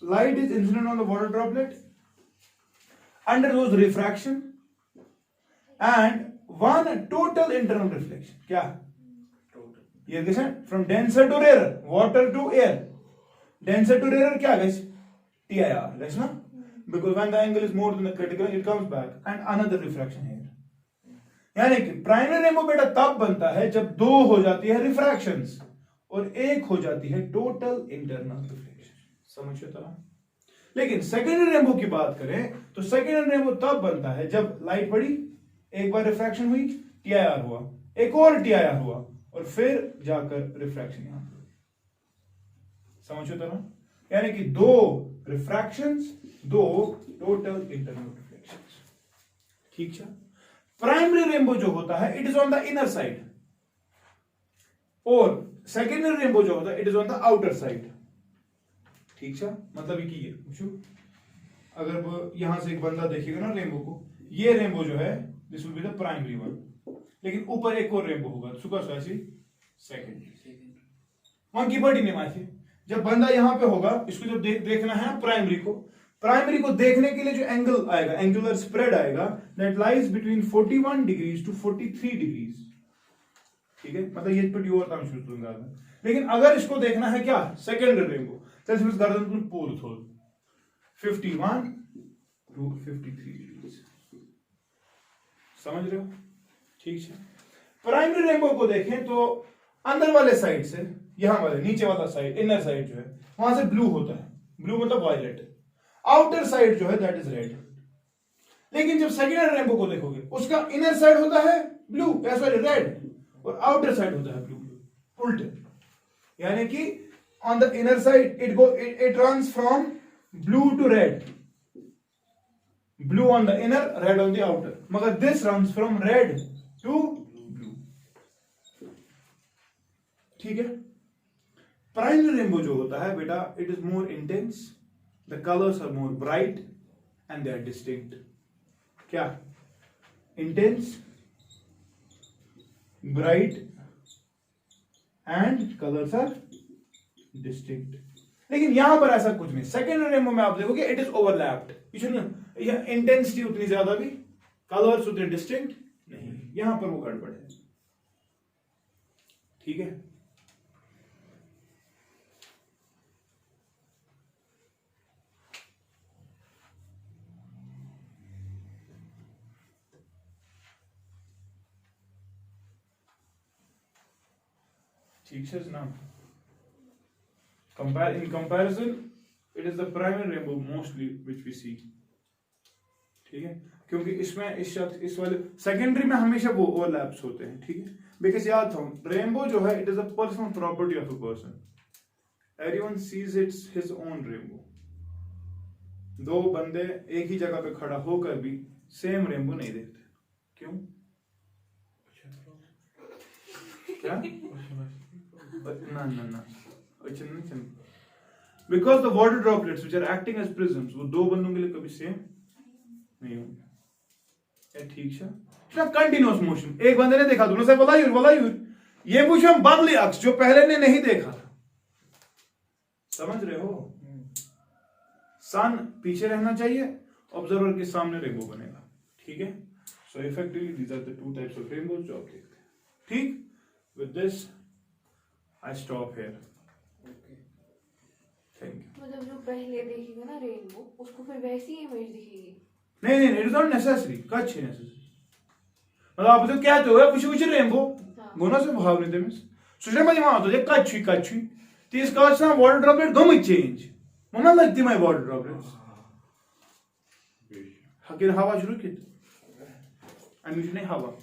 light is incident on the water droplet undergoes refraction and one total internal reflection. क्या ये कैसे from denser to rarer water to air. denser to rarer क्या guys? TIR guys ना. Because when the angle is more than the critical, it comes back and another refraction here. यानी कि primary rainbow बेटा तब बनता है जब दो हो जाती है रिफ्रैक्शंस और एक हो जाती है टोटल इंटरनल रिफ्लेक्शन. समझो तरह. लेकिन सेकेंडरी रेनबो की बात करें तो सेकेंडरी रेनबो तब बनता है जब लाइट पड़ी, एक बार रिफ्रैक्शन हुई, टीआईआर हुआ, एक और टीआईआर हुआ और फिर जाकर रिफ्रैक्शन यहां. समझो तरह. यानी कि दो रिफ्रैक्शंस, दो टोटल इंटरनल रिफ्लेक्शंस. ठीक है. प्राइमरी रेनबो जो होता है it is on the inner side और सेकेंडरी रेनबो जो होता है it is on the outer side. ठीक है. मतलब ये पूछो अगर वो यहां से एक बंदा देखेगा ना रेनबो को, ये रेनबो जो है this will be the primary one, लेकिन ऊपर एक और रेनबो होगा सुका स्वासी सेकेंडरी. वहां की बड़ी नहीं माथी. जब बंदा यहां पे होगा इसको जब देखना है प्राइमरी को देखने के लिए जो एंगल आएगा, एंगुलर स्प्रेड आएगा, that lies between 41 degrees to 43 degrees. ठीक है. मतलब ये पटी और काम शुरू होगा. लेकिन अगर इसको देखना है क्या सेकेंडरी रेनबो जैसे इस गर्दन को पूर थोड़ 51 टू 53 डिग्रीज. समझ रहे हो? ठीक है. प्राइमरी रेनबो को देखें तो अंदर वाले साइड से यहां वाले नीचे वाला साइड इनर साइड जो है वहां से ब्लू होता है. ब्लू मतलब वायलेट. आउटर साइड जो है दैट इज रेड. लेकिन जब सेकेंडरी रेनबो को देखोगे उसका इनर साइड होता है ब्लू सॉरी रेड और आउटर साइड होता है ब्लू. उल्टे. यानी कि on the inner side it runs from blue to red. Blue on the inner, red on the outer. मगर this runs from red to blue. ठीक है. प्राइमरी रेनबो जो होता है बेटा, it is more intense, the colours are more bright and they are distinct. क्या? Intense, bright and colours are distinct. लेकिन यहां पर ऐसा कुछ नहीं. सेकेंडरी रेनबो में आप देखोगे इट इज ओवरलैप्ड. इंटेंसिटी उतनी ज्यादा भी, कलर्स उतने डिस्टिंक्ट नहीं. यहां पर वो गड़बड़ है. ठीक है. ठीक है ना. In comparison, it is the primary rainbow mostly which we see. ठीक है, क्योंकि इसमें इस वाले सेकेंडरी में हमेशा वो ओवरलैप्स होते हैं. ठीक है, बिकॉज याद था रेनबो जो है it is a personal property of a person. Everyone sees its his own rainbow. दो बंदे एक ही जगह पे खड़ा होकर भी सेम रेनबो नहीं देखते. क्यों? क्या? ना because the water droplets which are acting as prisms, वो दो बंदों के लिए कभी सेम नहीं होंगे. ठीक है. Continuous motion. एक बंदे ने देखा, दूसरे से वलायूर ये पूछो हम बगली अक्स जो पहले ने नहीं देखा था. समझ रहे हो? सन पीछे रहना चाहिए, ऑब्जर्वर के सामने रेनबो बनेगा. ठीक है. So effectively these are the two types of rainbows जो आप देखते हैं. ठीक. With this I stop here. Okay. Thank you. मतलब जो पहले देखेगा ना रेनबो, उसको फिर वैसी इमेज दिखेगी. नहीं, it is not necessary. Kutch है necessary. मतलब आप तो क्या तो है कुछ रेनबो गोना से भाव नहीं देमिस. सुशे मजे मां तो ये कच्छ तीस काच ना वाटर ड्रॉपलेट गम चेंज. मम्मा लगती माय वाटर ड्रॉपलेट्स. हकीर हवा शुरू की. आणि नहीं हवा